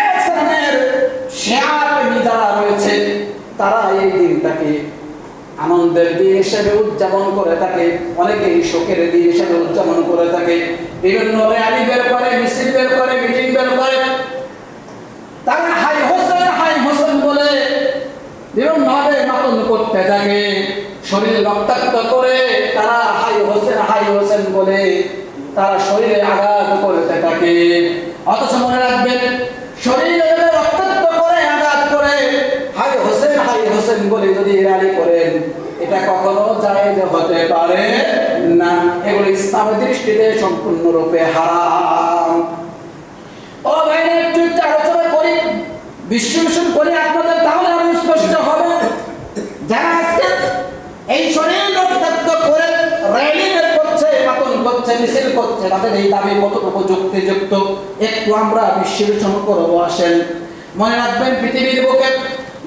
এক শ্রেণীর শিয়া প্রেমী যারা রয়েছে, তারা এই দিনটাকে আনন্দের দিন হিসেবে উদযাপন করে থাকে, অনেকেই শোকের দিন হিসেবে উদযাপন করে থাকে। বিভিন্ন র্যালি বের করে, মিছিল বের করে, মিটিং বের করে, তারা হাই হোসেন বলে বিভিন্নভাবে মাতন করতে থাকে। শরীর রক্তাক্ত করে তারা হাই হোসেন বলে তারা শরীরে আঘাত করতে থাকে। অথচ মনে রাখবেন, শরীরে রক্তাক্ত করে, আঘাত করে হাই হোসেন বলে যদি র্যালি করেন, এটা কখনো জায়েজ হতে পারে না। এগুলো ইসলামের দৃষ্টিতে সম্পূর্ণরূপে হারাম। ও ভাই, একটু আলোচনা করি, বিশ্লেষণ করি আপনাদের, তাহলে আরো স্পষ্ট হবে। যারা আজকে এই শরীর রক্তাক্ত করে র্যালি বের করছে, মাতন করছে, মিছিল করছে, তাদের এই দাবি কতটুকু যুক্তিযুক্ত একটু আমরা বিশ্লেষণ করবো। আসেন, মনে রাখবেন, পৃথিবীর বুকে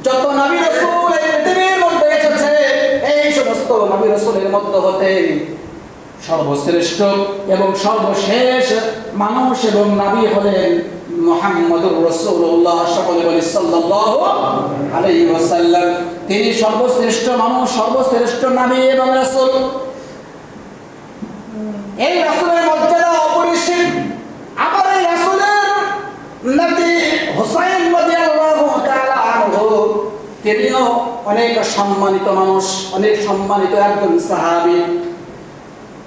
যত নবী রাসূল এই পৃথিবীর মধ্যে এসেছে, এই সমস্ত নবী রাসূলের মধ্য হতে সর্বশ্রেষ্ঠ এবং সর্বশেষ মানুষ এবং নবী হলেন মুহাম্মদুর রাসূলুল্লাহ সাল্লাল্লাহু আলাইহি ওয়াসাল্লাম। তিনি সর্বশ্রেষ্ঠ মানুষ, সর্বশ্রেষ্ঠ নবী এবং রাসূল। এই রাসূলের মর্যাদা অপরিসীম। আবার এই রাসূলের নাতি হুসাইন রাদিয়াল্লাহু তাআলা আনহু, তিনিও অনেক সম্মানিত মানুষ, অনেক সম্মানিত একজন সাহাবী।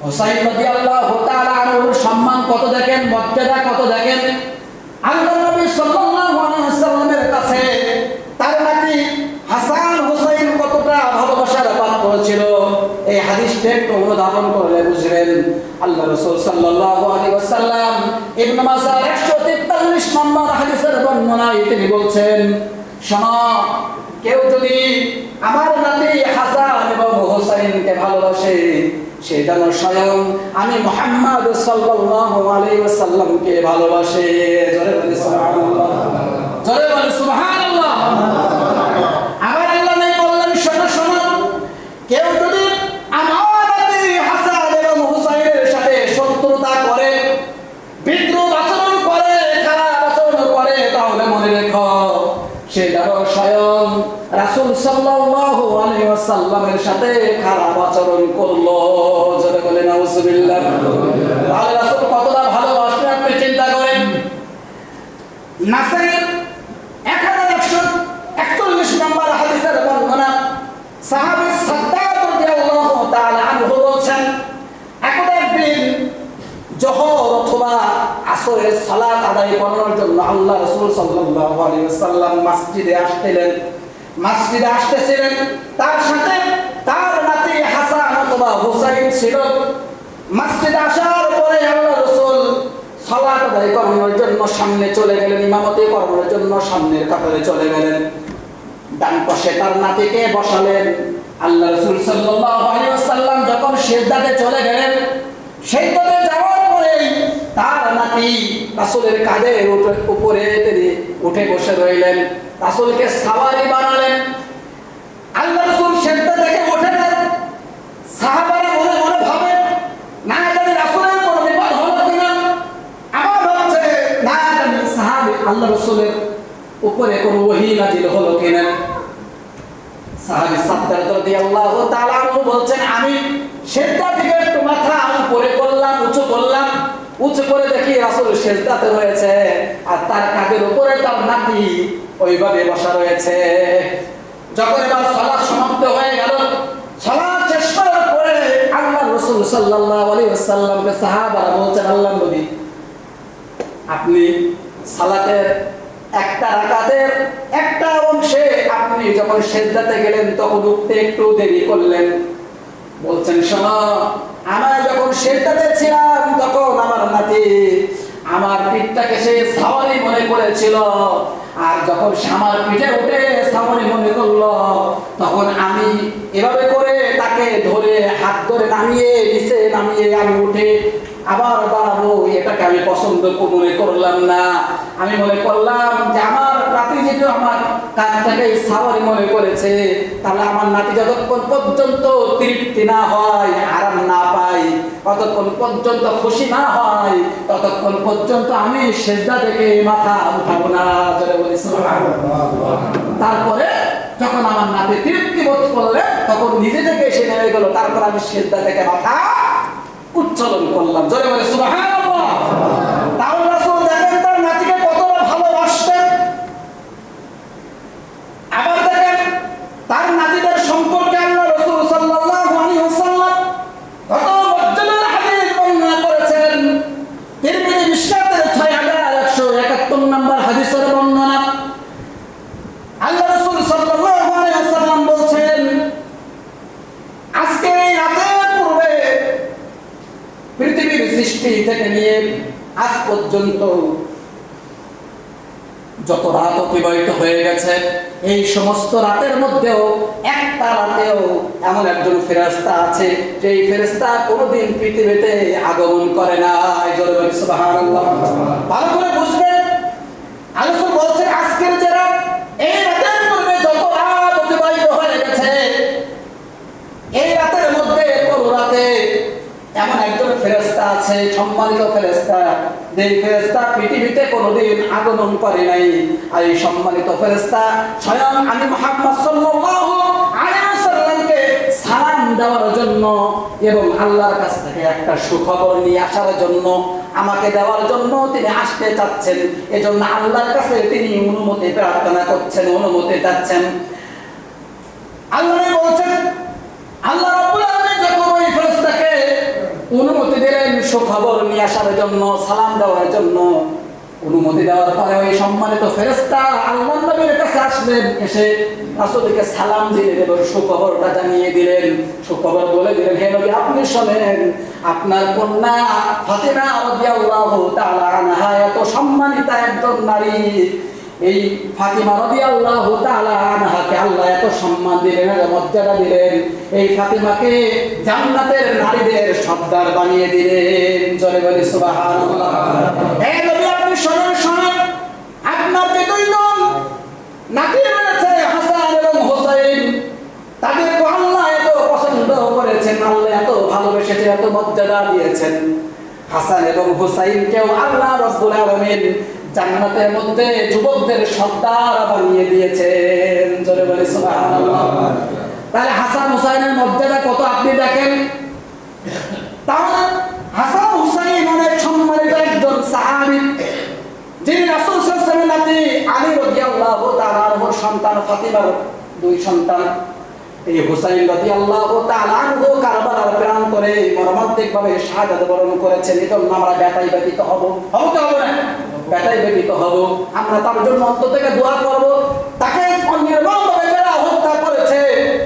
হুসাইন রাদিয়াল্লাহু তাআলা আনহুর সম্মান কত দেখেন, মর্যাদা কত দেখেন। আল্লাহ নবী সাল্লাল্লাহু আলাইহি ওয়াসাল্লামের কাছে তার নাতি হাসান হুসাইন কতটা ভালোবাসার পাত্র ছিল। এই হাদিসটা একটু অনুধাবন করলে বুঝবেন। আল্লাহ রাসূল সাল্লাল্লাহু আলাইহি ওয়াসাল্লাম ইবনে মাজাহ 143 নম্বর হাদিসের বর্ণনায় তিনি বলছেন, শোনো, কেউ যদি আমার নাতি হাসান এবং হোসেনকে ভালোবাসে, সে যেন স্বয়ং আমি মুহাম্মদ সাল্লাল্লাহু আলাইহি ওয়াসাল্লামকে ভালোবাসে। জোরে বলি সুবহানাল্লাহ, জোরে বলি সুবহানাল্লাহ। আবার আল্লাহ নবী বললেন, শোনো শোনো, কেউ যদি আমার নাতি হাসান এবং হোসেনের সাথে শত্রুতা করে, বিদ্রোহ আচরণ করে, খারাপ আচরণ করে, তাহলে মনে রেখো সে যেন স্বয়ং রাসূল সাল্লাল্লাহু আলাইহি ওয়াসাল্লামের সাথে খারাপ আচরণ করলো। যারা বলে নাউজুবিল্লাহ। তাহলে রাসূল কতটা ভালোবাসতেন আপনি চিন্তা করেন। নাসাই 1141 নম্বর হাদিসের বর্ণনা, সাহাবী সাদ্দাদ রাদিয়াল্লাহু তাআলা আনহু বলেন, একদিন জোহর অথবা আসরের সালাত আদায় করার জন্য আল্লাহ রাসূল সাল্লাল্লাহু আলাইহি ওয়াসাল্লাম মসজিদে আসছিলেন। মসজিদে আসতেছিলেন, তার সাথে তার নাতি হাসান অথবা হুসাইন ছিল। মসজিদে আসার পরে আল্লাহ রাসূল সালাত আদায় করার জন্য সামনে চলে গেলেন, ইমামতি করার জন্য সামনের কাতারে চলে গেলেন। ডান পাশে তার নাতিকে বসালেন। আল্লাহ রাসূল সাল্লাল্লাহু আলাইহি ওয়াসাল্লাম যখন সিজদাতে চলে গেলেন, সিজদাতে যাওয়ার পরে তার নাতি রাসূলের কাঁধের উপরে তিনি উঠে বসে রইলেন, রাসূলকে সাওয়ারি বানালেন। আল্লাহ রাসূল সিজদা থেকে ওঠেন, সাহাবারা মনে মনে ভাবেন, না জানি রাসূলের কোনো বিপদ হলো কিনা। আবার ভাবছে, না জানি সাহাবী আল্লাহ রাসূলের উপরে কোনো ওহী নাযিল হলো কিনা। সাহাবী সাদ্দাদ রাদিয়াল্লাহু তাআলা আনহু বলছেন, আমি সিজদা থেকে একটু মাথা উপরে করলাম, উঁচু করলাম, উঁচু করে দেখি রাসূল সিজদাতে রয়েছে আর তার কাঁধের উপরে তার নাতি ওইভাবে বসা রয়েছে। যখন এবার সালাত সমাপ্ত হয়ে গেল, সালাত শেষ করার পরে আল্লাহ রাসূল সাল্লাল্লাহু আলাইহি ওয়াসাল্লামকে সাহাবারা বলছেন, আল্লাহর নবী, আপনি সালাতের একটা রাকাতের একটা অংশে আপনি যখন সিজদাতে গেলেন তখন উঠতে একটু দেরি করলেন। বলছেন, শোনো, আমরা যখন সিজদাতে ছিলাম তখন আমার নাতি আমার পিঠটাকে সে সাওয়ারি মনে করেছিল, আর যখন সে আমার পিঠে উঠে সাওয়ারি মনে করলো তখন আমি এভাবে করে তাকে ধরে হাত ধরে নামিয়ে নিচে নামিয়ে আমি উঠে আবার দাঁড়াবো, এটাকে আমি পছন্দ মনে করলাম না। আমি মনে করলাম যে আমার নাতি যেহেতু আমার কাজটাকে সাওয়ারি মনে করেছে, তাহলে আমার নাতি যতক্ষণ পর্যন্ত তৃপ্তি না হয়, আরাম না পাই, ততক্ষণ পর্যন্ত খুশি না হয়, ততক্ষণ পর্যন্ত আমি সিজদা থেকে মাথা উঠাবো না। জোরে বলি সুবহানাল্লাহ। তারপরে যখন আমার নাতি তৃপ্তি বোধ করলে তখন নিজে থেকে এসে নেমে গেল, তারপর আমি সিজদা থেকে মাথা উচ্চারণ করলাম। জোরে বলে সুবহানাল্লাহ। তাহলে রাসূল দেখেন তার নাতিকে কতটা ভালোবাসতেন। আবার দেখেন তার নাতিদের সম্পর্কে আল্লাহ রাসূল সাল্লাল্লাহু আলাইহি ওয়াসাল্লাম কত মর্যাদার হাদিস বর্ণনা করেছেন। তিরমিজি মিশকাতের 6171 নম্বর হাদিসের বর্ণনা, আল্লাহ রাসূল সাল্লাল্লাহু আলাইহি ওয়াসাল্লাম বলছেন, আজকে এই রাতের পূর্বে পৃথিবীর সৃষ্টি থেকে নিয়ে আজ পর্যন্ত যত রাত অতিবাহিত হয়ে গেছে, এই সমস্ত রাতের মধ্যেও একটা রাতেও এমন একজন ফেরেশতা আছে যে এই ফেরেশতা কোনোদিন পৃথিবীতে আগমন করে না। জোরে বলি সুবহানাল্লাহ। ভালো করে বুঝবেন, আল্লাহ বলছেন আজকের যে রাত, এই রাতের পূর্বে যত রাত অতিবাহিত হয়ে গেছে, এই রাতের মধ্যে কোনো রাতে এমন একজন ফেরেশতা আছে, সম্মানিত ফেরেশতা, যে ফেরেশতা পৃথিবীতে কোনোদিন আগমন করে নাই। আর এই সম্মানিত ফেরেশতা স্বয়ং আমি মুহাম্মদ সাল্লাল্লাহু আলাইহি ওয়াসাল্লামকে সালাম দেওয়ার জন্য এবং আল্লাহর কাছ থেকে একটা সুখবর নিয়ে আসার জন্য, আমাকে দেওয়ার জন্য তিনি আসতে চাচ্ছেন। এজন্য আল্লাহর কাছে তিনি অনুমতি প্রার্থনা করছেন, অনুমতি চাচ্ছেন। আল্লাহ বলছেন, আল্লাহ রাব্বুল আলামিন যখন ওই ফেরেশতাকে অনুমতি দিলেন সুখবর নিয়ে আসার জন্য, সালাম দেওয়ার জন্য, অনুমতি দেওয়ার পরে ওই সম্মানিত ফেরেশতা আল্লাহর নবীর কাছে আসলেন, এসে রাসূলকে সালাম দিলেন এবং সুখবরটা জানিয়ে দিলেন। সুখবর বলে দিলেন, হে নবী আপনি শোনেন, আপনার কন্যা ফাতিমা রাদিয়াল্লাহু তাআলা আনহা এত সম্মানিত একজন নারী, এই ফাতিমা রাদিয়াল্লাহু তাআলা আনহাকে আল্লাহ এত সম্মান দিলেন, এত মর্যাদা দিলেন, এই ফাতিমাকে জান্নাতের নারীদের সর্দার বানিয়ে দিলেন। জোরে বলি সুবহানাল্লাহ। এই নবী আপনি শুনুন, আপনার যে দুইজন নাতি রয়েছে হাসান এবং হুসাইন, তাদেরকে আল্লাহ এত পছন্দ করেছেন, আল্লাহ এত ভালোবেসেছেন, এত মর্যাদা দিয়েছেন। হাসান এবং হুসাইনকেও আল্লাহ রাব্বুল আলামিন জান্নাতের মধ্যে যুবকদের সর্দার বানিয়ে দিয়েছেন। জোরে বলি সুবহানাল্লাহ। তাহলে হাসান হুসাইনের মর্যাদা কত আপনি দেখেন। তাহলে হাসান হুসাইন অনেক সম্মানিত একজন সাহাবী, যিনি রাসূল সাল্লাল্লাহু আলাইহি ওয়াসাল্লামের নাতি আলী রাদিয়াল্লাহু তাআলা আনহুর সন্তান, ফাতিমার দুই সন্তান। এই হুসাইন রাদিয়াল্লাহু তাআলা আনহু কারবালার প্রান্তরে মর্মান্তিকভাবে শাহাদাত বরণ করেছেন। এজন্য আমরা ব্যথায় ব্যথিত হব, হবে না? ব্যথায় ব্যথিত হব। আমরা তার জন্য অন্তর থেকে দোয়া করব। তাকে নির্মমভাবে যারা হত্যা করেছে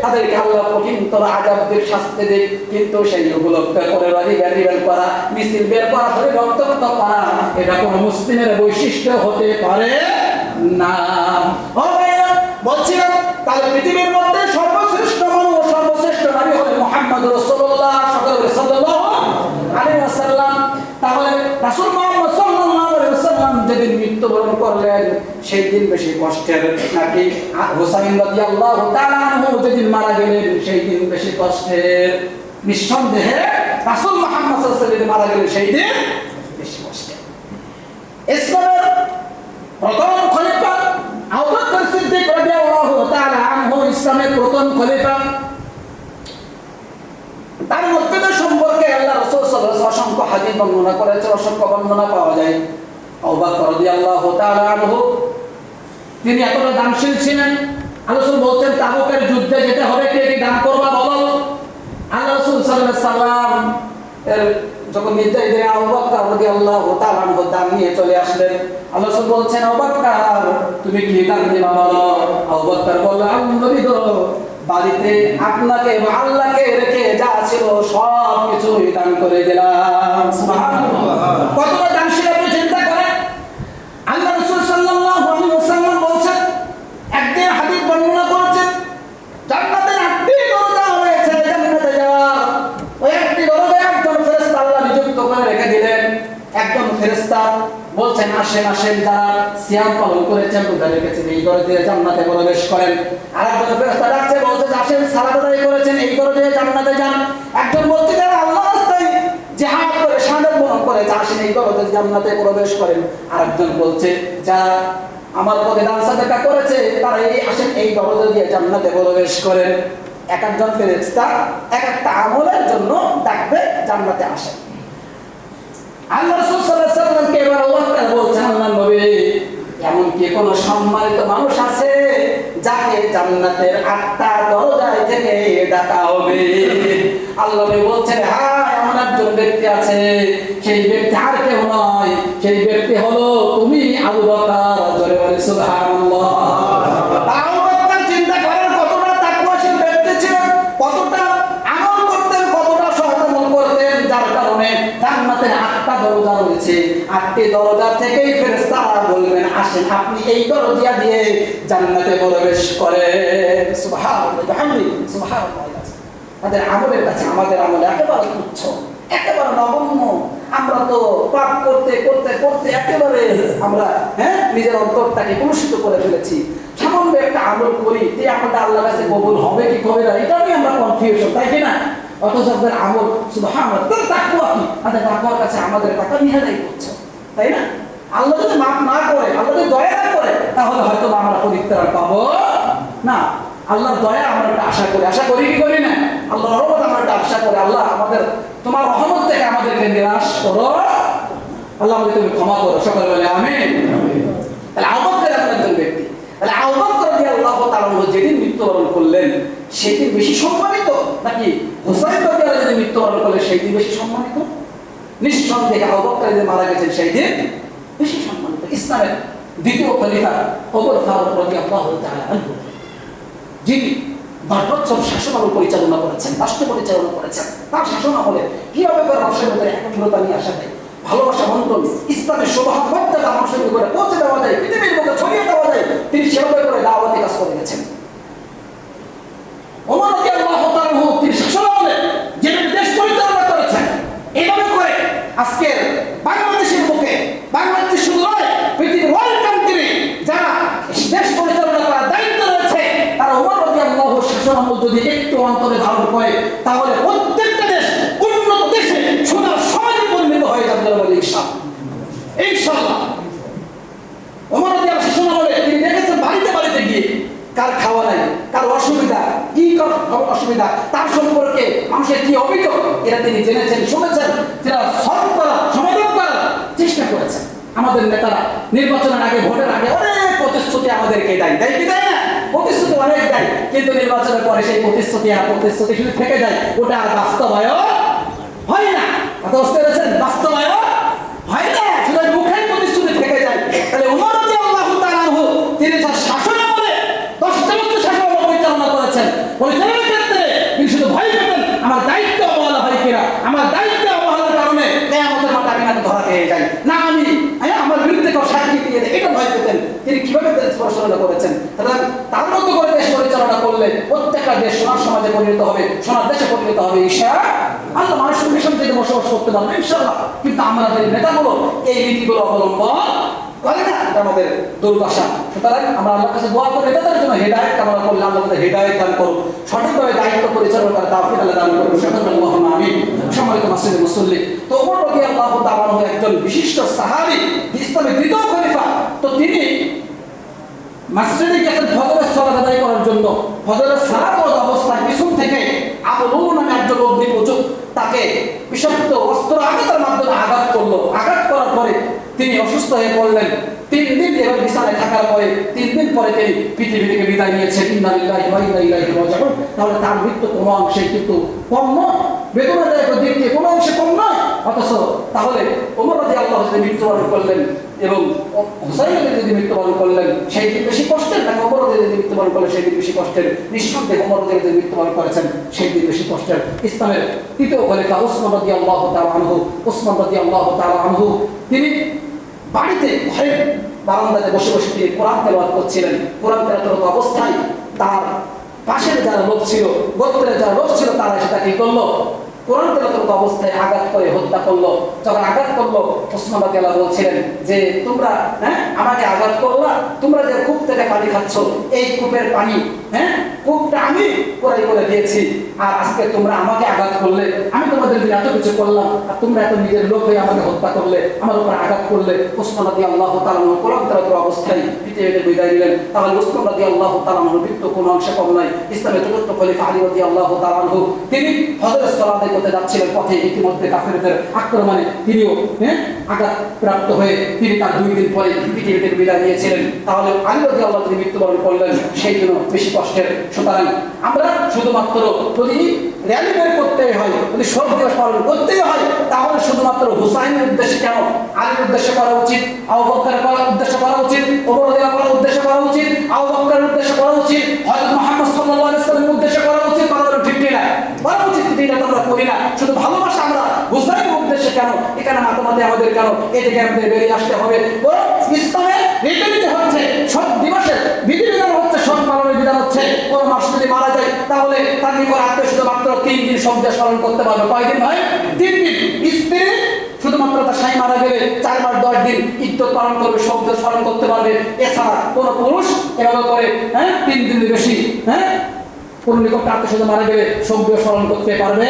তাদেরকে আল্লাহ কঠিনতর আযাব দিয়ে শাস্তি দিক। কিন্তু সেই উপলক্ষে করে রিবেল করা, মিছিল বের করা, ধরে রক্তাক্ত করা, এটা কোন মুসলিমের বৈশিষ্ট্য হতে পারে না। ও ভাইরা, বলছিলাম তাহলে পৃথিবীর মধ্যে সর্বশ্রেষ্ঠ মানুষ, সর্বশ্রেষ্ঠ নবী হলেন মুহাম্মদ রাসূলুল্লাহ সাল্লাল্লাহু আলাইহি ওয়াসাল্লাম। তাহলে রাসূল মুহাম্মদ সাল্লাল্লাহু আলাইহি ওয়াসাল্লাম যেদিন মৃত্যুবরণ করলেন সেই দিন বেশি কষ্টের, নাকি হুসাইন রাদিয়াল্লাহু তাআলা আনহু যেদিন মারা গেলেন সেই দিন বেশি কষ্টের? নিঃসন্দেহে রাসূল মুহাম্মদ সাল্লাল্লাহু আলাইহি ওয়াসাল্লাম মারা গেলেন সেই দিন বেশি কষ্টের। ইসলামের প্রথম খলিফা আবু বকর সিদ্দিক রাদিয়াল্লাহু তাআলা আনহু ইসলামের প্রথম খলিফা। তার মর্যাদা সম্পর্কে আল্লাহ রাসূল সাল্লাল্লাহু আলাইহি ওয়াসাল্লাম অসংখ্য হাদিস বর্ণনা করেছেন, অসংখ্য বর্ণনা পাওয়া যায়। আবু বকর রাদিয়াল্লাহু তাআলা আনহু তিনি এতটা দানশীল ছিলেন। আল্লাহ রাসূল বলতেন তাবুকের যুদ্ধে যেতে হবে, কে কি দান করবা বলো। আল্লাহ রাসূল সাল্লাল্লাহু আলাইহি ওয়াসাল্লাম এর যখন নির্দেশ দিলেন আবু বকর রাদিয়াল্লাহু তাআলা আনহু দান নিয়ে চলে আসলেন। আল্লাহ রাসূল বলছেন আবু বকর তুমি কি দান দিবা বলো। আবু বকর বলল আল্লাহর নবী গো, বাড়িতে আপনাকে এবং আল্লাহকে রেখে যা ছিল সব কিছুই দান করে দিলাম। সুবহানাল্লাহ। কতটা দানশীল আপনি চিন্তা করেন। আল্লাহ রাসূল সাল্লাল্লাহু আলাইহি ওয়াসাল্লাম বলেছেন, একদিন হাদিস বর্ণনা করেছেন জান্নাতে 8টি দরজা রয়েছে, জান্নাতে যাওয়ার ওই 8টি দরজায় একজন ফেরেশতা আল্লাহ নিযুক্ত করে রেখে দিলেন। একজন ফেরেশতা বলছেন আসেন আসেন, যারা সিয়াম পালন করেছেন রোজা রেখেছেন এই দরজায় জান্নাতে প্রবেশ করেন। আরেকজন ফেরেশতা ডাকছে বলছে আসেন সালাত আদায় করেছেন এই দরজায় জান্নাতে যান। একজন বলছে যারা আল্লাহর রাস্তায় জিহাদ করে শাহাদাত বরণ করেছে আসেন এই দরজায় জান্নাতে প্রবেশ করেন। আরেকজন বলছে যারা আমার পথে দান সাদাকা করেছে তারা এই আসেন এই দরজা দিয়ে জান্নাতে প্রবেশ করেন। এক একজন ফেরেশতা এক একটা আমলের জন্য ডাকবে, জান্নাতে আসেন। আল্লাহ রাসূল সাল্লাল্লাহু আলাইহি ওয়াসাল্লামকে এবার ওয়াক্তা বলছেন আল্লাহর নবী এমন কি কোন সম্মানিত মানুষ আছে যাকে জান্নাতের 8টা দরজা থেকে ডাকা হবে? আল্লাহ নবী বলছেন হ্যাঁ এমন একজন ব্যক্তি আছে, সেই ব্যক্তি আর কেউ নয়, সেই ব্যক্তি হলো তুমি আবু বকর। জোরে বলি সুবহানাল্লাহ। আবু বকর চিন্তা করেন কতটা তাকওয়াশীল ব্যক্তি ছিলেন, কতটা আমল করতেন, কতটা সৎ আমল করতেন, যার কারণে জান্নাতের 8টা দরজা রয়েছে। 8টি দরজা থেকেই ফেরেশতারা বলবেন আসেন আপনি এই দরজা দিয়ে জান্নাতে প্রবেশ করেন। সুবহানাল্লাহ বিহামদিহি সুবহানাল্লাহ। তাদের আমলের কাছে আমাদের আমল একেবারে তুচ্ছ, একেবারে নগণ্য। আমরা তো পাপ করতে করতে করতে একেবারে আমরা নিজের অন্তরটাকে কলুষিত করে ফেলেছি। সামান্য একটা আমল করি, এই আমলটা আল্লাহর কাছে কবুল হবে কি হবে না এটা নিয়ে আমরা কনফিউশন, তাই কি না? অথচ আমাদের আমল সুবহানাল্লাহ তাকওয়া কি, আমাদের তাকওয়ার কাছে আমাদের টাকা নিহাদাই করছে, তাই না? আল্লাহ যদি মাফ না করে, আল্লাহ যদি দয়া না করে, তাহলে হয়তো আমরা পরিত্রাণ পাবো না। আল্লাহর দয়া আমরা একটা আশা করি, আশা করি কি করি না? আল্লাহর রহমত আমরা একটা আশা করি, আল্লাহ আমাদের তোমার রহমত থেকে আমাদেরকে নিরাশ করো, আল্লাহ আমাদের তুমি ক্ষমা করো। সকলে বলে আমিন। তাহলে আবু বকর এমন একজন ব্যক্তি। তাহলে আবু বকর রাদিয়াল্লাহু তাআলা যেদিন মৃত্যুবরণ করলেন সেদিন বেশি সম্মানিত, নাকি হুসাইন রাদিয়াল্লাহু যেদিন মৃত্যুবরণ করলেন সেই দিন বেশি সম্মানিত? নিঃসন্দেহে আবু বকর যেদিন মারা গেছেন সেই দিন বেশি সম্মানিত। ইসলামের দ্বিতীয় খলিফা ওমর ফারুক রাদিয়াল্লাহু তাআলা আনহু, যিনি 10 বছর শাসনামল পরিচালনা করেছেন, রাষ্ট্র পরিচালনা করেছেন। তার শাসনামলে কিভাবে করে মানুষের মধ্যে একত্রতা নিয়ে আসা যায়, ভালোবাসা বন্ধন, ইসলামের শোভা মর্যাদা মানুষের করে পৌঁছে দেওয়া যায়, পৃথিবীর মধ্যে ছড়িয়ে দেওয়া যায়, তিনি সেভাবে করে দাওয়াতি কাজ করে গেছেন। ওমর রাদিয়াল্লাহু তাআলা আনহু তিনি শাসনামলে যে দেশ পরিচালনা করেছেন, এইভাবে করে আজকের বাংলাদেশের মুখে, বাংলাদেশ শুধু নয় পৃথিবীর ওয়ার্ল্ড কান্ট্রি যারা দেশ পরিচালনা করার দায়িত্ব রয়েছে, তারা ওমর রাদিয়াল্লাহু শাসনামল যদি একটু অন্তরে ধারণ করে, তাহলে প্রত্যেকটা দেশ উন্নত দেশে সোনার সমাজে পরিণত হয়ে যাবে ইনশাআল্লাহ। ওমর রাদিয়াল্লাহু শাসনামলে তিনি দেখেছেন বাড়িতে বাড়িতে গিয়ে কার খাওয়া নাই, কার অসুবিধা, কি অসুবিধা, তার সম্পর্কে মানুষের কি অভিযোগ, এরা তিনি জেনেছেন, শুনেছেন, যারা সলভ করা, সমাধান করার চেষ্টা করেছেন। আমাদের নেতারা নির্বাচনের আগে, ভোটের আগে অনেক প্রতিশ্রুতি আমাদেরকে দেয়, দেয় কি দেয় না? প্রতিশ্রুতি অনেক দেয়, কিন্তু নির্বাচনের পরে সেই প্রতিশ্রুতি শুধু থেকে যায়, ওটা আর বাস্তবায়ন হয় না। কথা বুঝতে পেরেছেন? বাস্তবায়ন হয় না, শুধু মুখের প্রতিশ্রুতি থেকে যায়। তাহলে ওমর রাদিয়াল্লাহু তাআলা আনহু তিনি তার শাসনে বলে 10টা বছর শাসন পরিচালনা করেছেন। পরিচালনার ক্ষেত্রে তিনি শুধু ভয় পেতেন আমার দায়িত্ব অবহেলা হয় কিনা, আমার দায়িত্ব অবহেলার কারণে কিয়ামতের মাঠে আমি নাকি ধরা খেয়ে যাই, না আমি আমার বিরুদ্ধে কেউ সাক্ষী দিয়ে দেয়, এটা ভয় পেতেন। তিনি কিভাবে দেশ পরিচালনা করেছেন? তার মতো করে দেশ পরিচালনা করলে প্রত্যেকটা দেশ সোনার সমাজে পরিণত হবে, সোনার দেশে পরিণত হবে ইনশাআল্লাহ। মানুষের মিশন থেকে বসবাস করতে পারবে ইনশাআল্লাহ। কিন্তু আমাদের নেতাগুলো এই নীতিগুলো অবলম্বন করে না, এটা আমাদের দুর্দশা। সুতরাং আমরা আল্লাহর কাছে দোয়া করি নেতাদের জন্য হেদায়েত কামনা করলে আল্লাহ তাদের হেদায়েত দান করুন, সঠিকভাবে দায়িত্ব পরিচালনা করার তাওফিক আল্লাহ দান করুন। আল্লাহুম্মা আমিন। সম্মানিত মাসজিদের মুসল্লি, তো ওমর রাদিয়াল্লাহু তাআলা আনহু একজন বিশিষ্ট সাহাবী, ইসলামের দ্বিতীয় খলিফা। তো তিনি মসজিদে গেছেন ফজরের সালাত আদায় করার জন্য। ফজরের সালাত অবস্থায় পিছন থেকে আবু লুল নামে একজন অগ্নিপূজক তাকে বিষাক্ত অস্ত্র আঘাতের মাধ্যমে আঘাত করলো। আঘাত করার পরে তিনি অসুস্থ হয়ে পড়লেন। 3 দিন এভাবে বিছানায় থাকার পরে 3 দিন পরে তিনি পৃথিবী থেকে বিদায় নিয়েছেন। ইন্না লিল্লাহি ওয়া ইন্না ইলাইহি রাজিউন। তাহলে তার মৃত্যু কোনো অংশে কিন্তু কম নয়, বেদনাদায়ক দিক থেকে কোনো অংশে কম নয়। অথচ তাহলে ওমর রাদিয়াল্লাহু যদি মৃত্যুবরণ করলেন এবং হুসাইন যদি মৃত্যুবরণ করলেন, সেই দিন বেশি কষ্টের, নাকি ওমর যদি মৃত্যুবরণ করলেন সেই দিন বেশি কষ্টের? নিঃসন্দেহে ওমর যদি মৃত্যুবরণ করেছেন সেই দিন বেশি কষ্টের। ইসলামের তৃতীয় খলিফা উসমান রাদিয়াল্লাহু তাআলা আনহু, উসমান রাদিয়াল্লাহু তাআলা আনহু তিনি বাড়িতে ঘরে বারান্দাতে বসে বসে তিনি কোরআন তেলাওয়াত করছিলেন। কোরআন তেলাওয়াত অবস্থায় তার পাশের যারা লোক ছিল, গোত্রের যারা লোক ছিল, তারা সেটা কি করলো? কোরআন তেলাওয়াত অবস্থায় আঘাত করে হত্যা করলো। যখন আঘাত করলো, ওসমান রাদিয়াল্লাহু বলছিলেন যে তোমরা আমাকে আঘাত করলা, তোমরা যে কূপ থেকে পানি খাচ্ছ, এই কূপের পানি কূপটা আমি ক্রয় করে দিয়েছি, আর আজকে তোমরা আমাকে আঘাত করলে, আমি তোমাদের জন্য এত কিছু করলাম, আর তোমরা এত নিজের লোক হয়ে আমাকে হত্যা করলে, আমার উপর আঘাত করলে। ওসমান রাদিয়াল্লাহু তাআলা কোরআন তেলাওয়াত অবস্থায় পৃথিবীতে বিদায় নিলেন। তাহলে ওসমান রাদিয়াল্লাহু তাআলা মৃত্যু কোনো অংশে কম নয়। ইসলামের চতুর্থ খলিফা আলী রাদিয়াল্লাহু তাআলা আনহু তিনি ফজরের সালাত করতে যাচ্ছিলেন, পথে ইতিমধ্যে কাফেরদের আক্রমণে তিনিও আঘাত প্রাপ্ত হয়ে তিনি তার 2 দিন পরে পৃথিবী থেকে বিদায় নিয়েছিলেন। তাহলে আলী রাদিয়াল্লাহু তিনি মৃত্যুবরণ করলেন, সেই জন্য বেশি কষ্টের। সুতরাং আমরা শুধুমাত্র যদি র্যালি বের করতে হয়, যদি শোক দিবস পালন করতেই হয়, তাহলে শুধুমাত্র হুসাইনের উদ্দেশ্যে কেন, আলীর উদ্দেশ্যে করা উচিত, আবু বকরের উদ্দেশ্যে করা উচিত, ওমর রাদিয়াল্লাহু আনহুর উদ্দেশ্যে করা উচিত, আবু বকরের উদ্দেশ্যে করা উচিত, হযরত মুহাম্মদ সাল্লাল্লাহু আলাইহি ওয়াসাল্লামের উদ্দেশ্যে করা উচিত, ঠিক না? করা উচিত, কিন্তু এটা আমরা করি না। শুধু ভালোবাসা আমরা হুসাইনের উদ্দেশ্যে কেন, এখানে মাতামাতি আমাদের কেন, এই থেকে আমাদের বেরিয়ে আসতে হবে। ইসলামের রীতিনীতি হচ্ছে সব দিবসের বিধিবিধান হচ্ছে, সব পালনের বিধান হচ্ছে, কোন মাস যদি মারা যায় তাহলে তার নিকট আত্মীয় শুধুমাত্র 3 দিন শব্দ স্মরণ করতে পারবে। কয়দিন ভাই? 3 দিন। স্ত্রী শুধুমাত্র তার স্বামী মারা গেলে 4 মাস 10 দিন ইদ্যত পালন করবে, শব্দ স্মরণ করতে পারবে। এছাড়া কোন পুরুষ এভাবে করে 3 দিনের বেশি কোন নিকট আত্মীয় শুধু মারা গেলে শব্দ স্মরণ করতে পারবে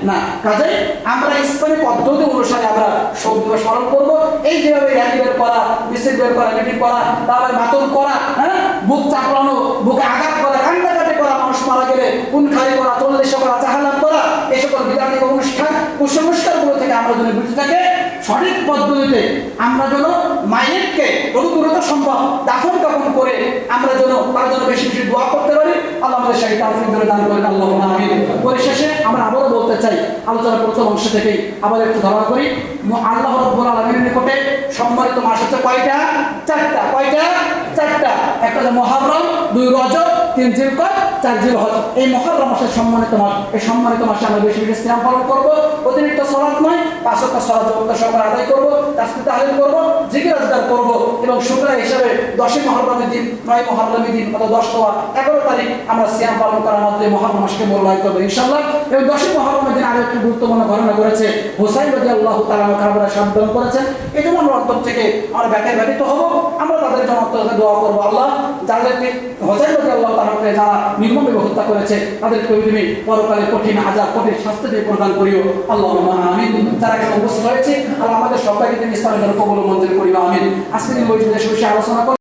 না। কাজে আমরা ইসলামী পদ্ধতি অনুসারে আমরা শব্দ স্মরণ করবো। এই যেভাবে র্যালি বের করা, মিছিল বের করা, মিটিং করা, তারপরে মাতন করা, বুক চাপড়ানো, বুকে আঘাত করা, কান্দাকাটি করা, মানুষ মারা গেলে খুনখারি করা, তল্লাশি করা, জাহালাত করা, এই সকল বিধানিক অনুষ্ঠান কুসংস্কারগুলো থেকে আমরা যদি বিরত থাকে সঠিক পদ্ধতিতে আমরা যেন মায়েরকে যত দ্রুত সম্ভব দাফন কাফন করে আমরা যেন তার জন্য বেশি বেশি দোয়া করতে পারি। আল্লাহ আমাদের সেই তৌফিক দান করেন, আল্লাহুম্মা আমিন। পরিশেষে আমরা আবারও বলতে চাই, আলোচনার প্রথম অংশ থেকেই আবার একটু ধারণা করি, আল্লাহ রাব্বুল আলামিনের নিকটে সম্মানিত মাস হচ্ছে কয়টা? চারটা। কয়টা? চারটা। একটা হচ্ছে মুহররম, 2 রজব, 3 জিলকদ, 4 জিলহজ। এই মুহররম মাসের সম্মানিত মাস। এই সম্মানিত মাসে আমরা বেশি বেশি সিয়াম পালন করব, অতিরিক্ত সালাত নয়, 5 ওয়াক্ত সালাত যথাযথ সময়ে আদায় করব, তাসবিহ তাহলিল করব, জিকির আজকার করব এবং শুকর হিসেবে 10 মুহররমের দিন, 9 মুহররমের দিন অথবা 10 অথবা 11 তারিখ আমরা সিয়াম পালন করার মাধ্যমে মুহররম মাসকে মূল্যায়ন করব ইনশাআল্লাহ। এবং 10 মুহররমের দিন আরো একটি গুরুত্বপূর্ণ ঘটনা ঘটেছে, হুসাইন রাদিয়াল্লাহু তাআলা কারবালায় শাহাদাত বরণ করেছেন। এজন্য আমরা অন্তর থেকে আমরা ব্যথিত হব, আমরা তাদের জন্য অন্তর থেকে দোয়া করব, আল্লাহ যাদেরকে হুসাইন রাদিয়াল্লাহু তাআলাকে যারা নির্মমভাবে হত্যা করেছে তাদেরকে তুমি পরকালে কঠিন আযাব, কঠিন শাস্তি দিয়ে প্রদান করিও, আল্লাহুম্মা আমিন। যারা এখানে উপস্থিত হয়েছে আল্লাহ আমাদের সবাইকে তুমি ইসলামের জন্য কবুল ও মঞ্জুর করিও, আমিন। আজকে দিন বৈঠকে বসে আলোচনা